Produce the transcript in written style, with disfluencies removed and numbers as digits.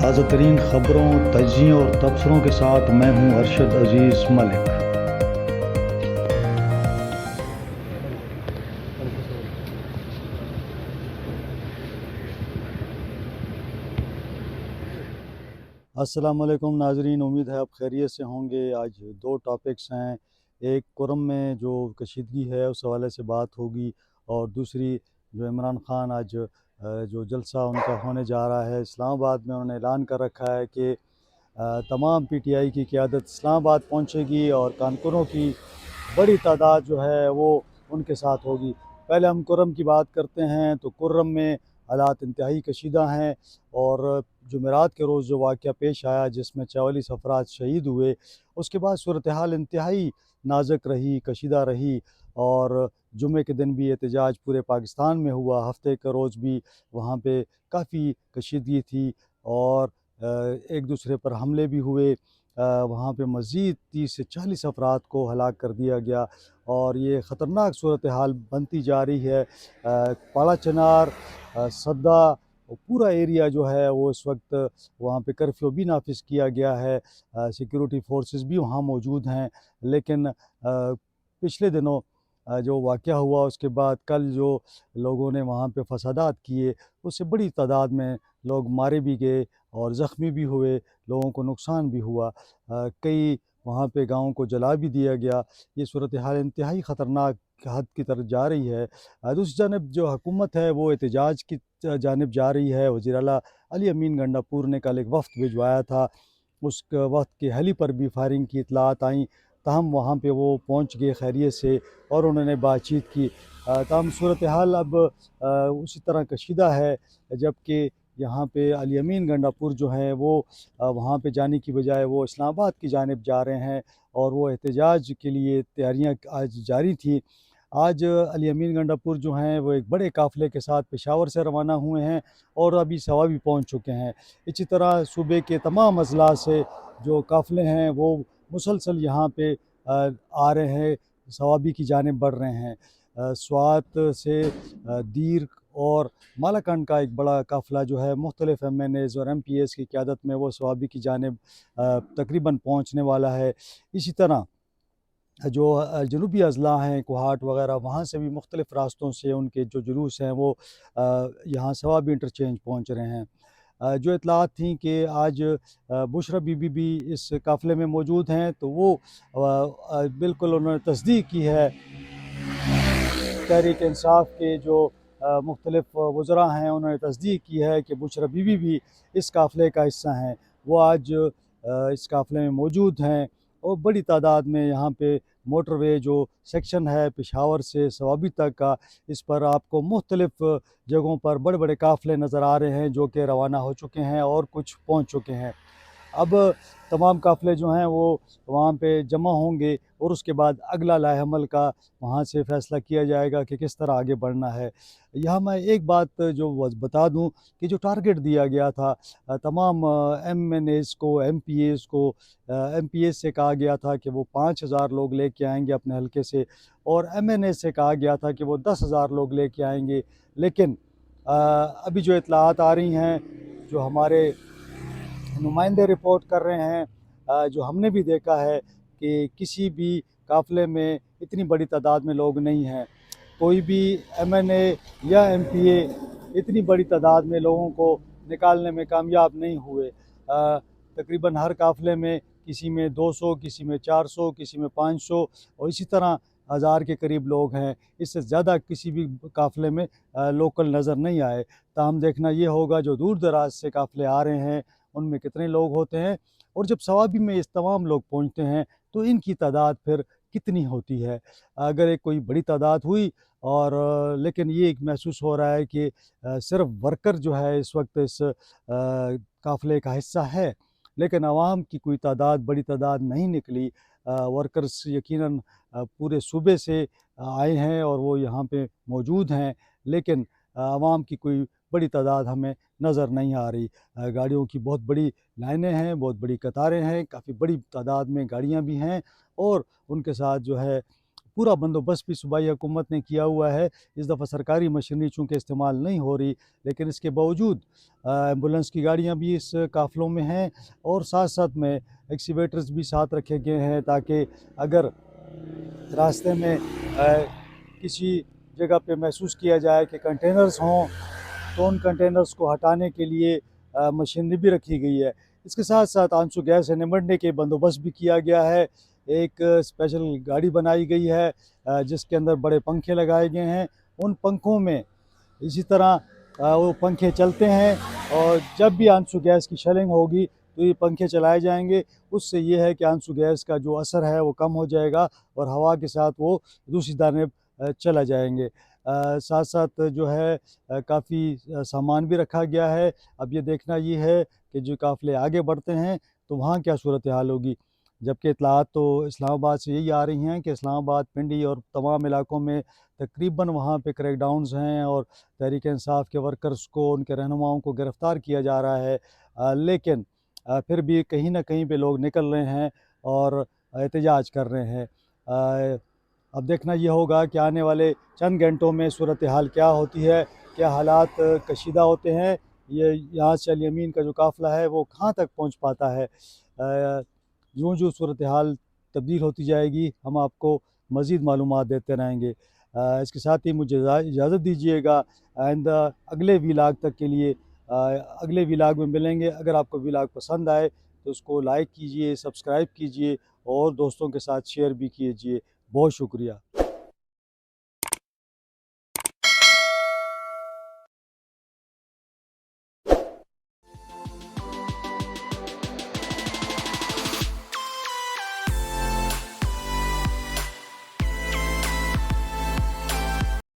ताज़ा तरीन ख़बरों, तजियों और तबसरों के साथ मैं हूँ अरशद अज़ीज़ मलिक। अस्सलाम वालेकुम नाज़रीन, उम्मीद है आप खैरियत से होंगे। आज दो टॉपिक्स हैं, एक कुरम में जो कशीदगी है उस हवाले से बात होगी, और दूसरी जो इमरान ख़ान आज जो जलसा उनका होने जा रहा है इस्लामाबाद में, उन्होंने ऐलान कर रखा है कि तमाम पीटीआई की क़यादत इस्लामाबाद पहुंचेगी और कारकुनों की बड़ी तादाद जो है वो उनके साथ होगी। पहले हम कुर्रम की बात करते हैं तो कुर्रम में हालात इंतहाई कशीदा हैं, और जुमेरात के रोज़ जो वाक़या पेश आया जिसमें 44 अफराद शहीद हुए, उसके बाद सूरत हाल इंतहाई नाजुक रही, कशीदा रही। और जुमे के दिन भी एहतजाज पूरे पाकिस्तान में हुआ, हफ्ते के रोज़ भी वहाँ पे काफ़ी कशीदगी थी, और एक दूसरे पर हमले भी हुए। वहाँ पे मज़ीद 30 से 40 अफराद को हलाक कर दिया गया, और ये ख़तरनाक सूरत हाल बनती जा रही है। पाला चनार, सद्दा, पूरा एरिया जो है वो इस वक्त वहाँ पे कर्फ्यू भी नाफिज किया गया है। सिक्योरिटी फोर्सेस भी वहाँ मौजूद हैं, लेकिन पिछले दिनों जो वाक़या हुआ उसके बाद कल जो लोगों ने वहाँ पे फसादात किए, उससे बड़ी तादाद में लोग मारे भी गए और ज़ख्मी भी हुए, लोगों को नुकसान भी हुआ। कई वहाँ पे गाँव को जला भी दिया गया। ये सूरत हाल इंतहाई ख़तरनाक हद की तरफ जा रही है। दूसरी जानब जो हुकूमत है वो एहतजाज की जानिब जा रही है। वज़ीर आला अली अमीन गंडापुर ने कल एक वफ़्द भिजवाया था, उस वक़्त के हेली पर भी फायरिंग की इत्तलात आई, ताहम वहाँ पे वो पहुँच गए खैरियत से और उन्होंने बातचीत की। ताहम सूरत हाल अब उसी तरह कशीदा है, जबकि यहाँ पे अली अमीन गंडापुर जो हैं वो वहाँ पे जाने की बजाय वो इस्लामाबाद की जानिब जा रहे हैं, और वो एहतजाज के लिए तैयारियाँ आज जारी थी। आज अली अमीन गंडापुर जो हैं वो एक बड़े काफ़िले के साथ पेशावर से रवाना हुए हैं और अभी सवाबी पहुँच चुके हैं। इसी तरह सूबे के तमाम अज़ला से जो काफ़िले हैं वो मुसलसल यहाँ पे आ रहे हैं, सवाबी की जानिब बढ़ रहे हैं। स्वात से दीर और मालाकंड का एक बड़ा काफ़िला जो है मुख्तलिफ़ MNAs और MPAs की क़यादत में वो सवाबी की जानिब तकरीबन पहुँचने वाला है। इसी तरह जो जनूबी अज़ला हैं, कोहाट वग़ैरह, वहाँ से भी मुख्तलिफ़ रास्तों से उनके जो जुलूस हैं वो यहाँ सवाबी इंटरचेंज पहुँच रहे हैं। जो इत्तलात थी कि आज बुशरा बीबी भी इस काफ़िले में मौजूद हैं, तो वो बिल्कुल उन्होंने तस्दीक की है। तहरीक इंसाफ के जो मुख्तलिफ़ वज़रा हैं उन्होंने तस्दीक की है कि बुशरा बीबी भी इस काफ़िले का हिस्सा हैं। वो आज इस काफ़िले में मौजूद हैं, और बड़ी तादाद में यहाँ पे मोटरवे जो सेक्शन है पेशावर से सवाबी तक का, इस पर आपको मुख्तलिफ़ जगहों पर बड़े बड़े काफ़िले नज़र आ रहे हैं जो कि रवाना हो चुके हैं और कुछ पहुँच चुके हैं। अब तमाम काफ़िले जो हैं वो वहाँ पे जमा होंगे, और उसके बाद अगला लाएहमल का वहाँ से फ़ैसला किया जाएगा कि किस तरह आगे बढ़ना है। यहाँ मैं एक बात जो बता दूँ कि जो टारगेट दिया गया था तमाम MNAs को, MPAs को, MPAs से कहा गया था कि वो 5,000 लोग लेके आएंगे अपने हलके से, और MNAs से कहा गया था कि वो 10,000 लोग लेके आएंगे। लेकिन अभी जो इत्तलात आ रही हैं, जो हमारे नुमाइंदे रिपोर्ट कर रहे हैं, जो हमने भी देखा है कि किसी भी काफ़िले में इतनी बड़ी तादाद में लोग नहीं हैं। कोई भी MNA या MPA इतनी बड़ी तादाद में लोगों को निकालने में कामयाब नहीं हुए। तकरीबन हर काफ़िले में किसी में 200, किसी में 400, किसी में 500, और इसी तरह 1000 के करीब लोग हैं। इससे ज़्यादा किसी भी काफ़िले में लोकल नज़र नहीं आए। ताहम देखना ये होगा जो दूर दराज से काफ़िले आ रहे हैं उनमें कितने लोग होते हैं, और जब सवाबी में इस तमाम लोग पहुँचते हैं तो इनकी तादाद फिर कितनी होती है। अगर एक कोई बड़ी तादाद हुई, और लेकिन ये एक महसूस हो रहा है कि सिर्फ वर्कर जो है इस वक्त इस काफ़िले का हिस्सा है, लेकिन आवाम की कोई तादाद, बड़ी तादाद नहीं निकली। वर्कर्स यकीनन पूरे सूबे से आए हैं और वो यहाँ पे मौजूद हैं, लेकिन आवाम की कोई बड़ी तादाद हमें नज़र नहीं आ रही। गाड़ियों की बहुत बड़ी लाइनें हैं, बहुत बड़ी कतारें हैं, काफ़ी बड़ी तादाद में गाड़ियाँ भी हैं, और उनके साथ जो है पूरा बंदोबस्त भी सूबाई हुकूमत ने किया हुआ है। इस दफ़ा सरकारी मशीनरी चूँकि इस्तेमाल नहीं हो रही, लेकिन इसके बावजूद एम्बुलेंस की गाड़ियाँ भी इस काफ़िलों में हैं और साथ-साथ में एक्सीवेटर्स भी साथ रखे गए हैं, ताकि अगर रास्ते में किसी जगह पे महसूस किया जाए कि कंटेनर्स हों, तो उन कंटेनर्स को हटाने के लिए मशीनरी भी रखी गई है। इसके साथ साथ आंसू गैस से निपटने के बंदोबस्त भी किया गया है। एक स्पेशल गाड़ी बनाई गई है जिसके अंदर बड़े पंखे लगाए गए हैं। उन पंखों में इसी तरह वो पंखे चलते हैं और जब भी आंसू गैस की शेलिंग होगी तो ये पंखे चलाए जाएंगे। उससे ये है कि आंसू गैस का जो असर है वो कम हो जाएगा और हवा के साथ वो दूसरी जानिब चला जाएंगे। साथ साथ जो है काफ़ी सामान भी रखा गया है। अब ये देखना ये है कि जो काफ़िले आगे बढ़ते हैं तो वहाँ क्या सूरत हाल होगी। जबकि इत्तलात तो इस्लामाबाद से यही आ रही हैं कि इस्लामाबाद, पिंडी और तमाम इलाकों में तकरीबन वहाँ पे क्रैकडाउन्स हैं और तहरीक इंसाफ के वर्कर्स को, उनके रहनुमाओं को गिरफ़्तार किया जा रहा है। लेकिन फिर भी कहीं न कहीं पे लोग निकल रहे हैं और एहतजाज कर रहे हैं। अब देखना ये होगा कि आने वाले चंद घंटों में सूरत हाल क्या होती है, क्या हालात कशीदा होते हैं, ये यहाँ से अल यमीन का जो काफ़िला है वो कहाँ तक पहुँच पाता है। यूँ सूरत हाल तब्दील होती जाएगी, हम आपको मज़ीद मालूमात देते रहेंगे। इसके साथ ही मुझे इजाज़त दीजिएगा। आइंदा अगले व्लॉग तक के लिए अगले व्लॉग में मिलेंगे। अगर आपको व्लॉग पसंद आए तो उसको लाइक कीजिए, सब्सक्राइब कीजिए और दोस्तों के साथ शेयर भी कीजिए। बहुत शुक्रिया।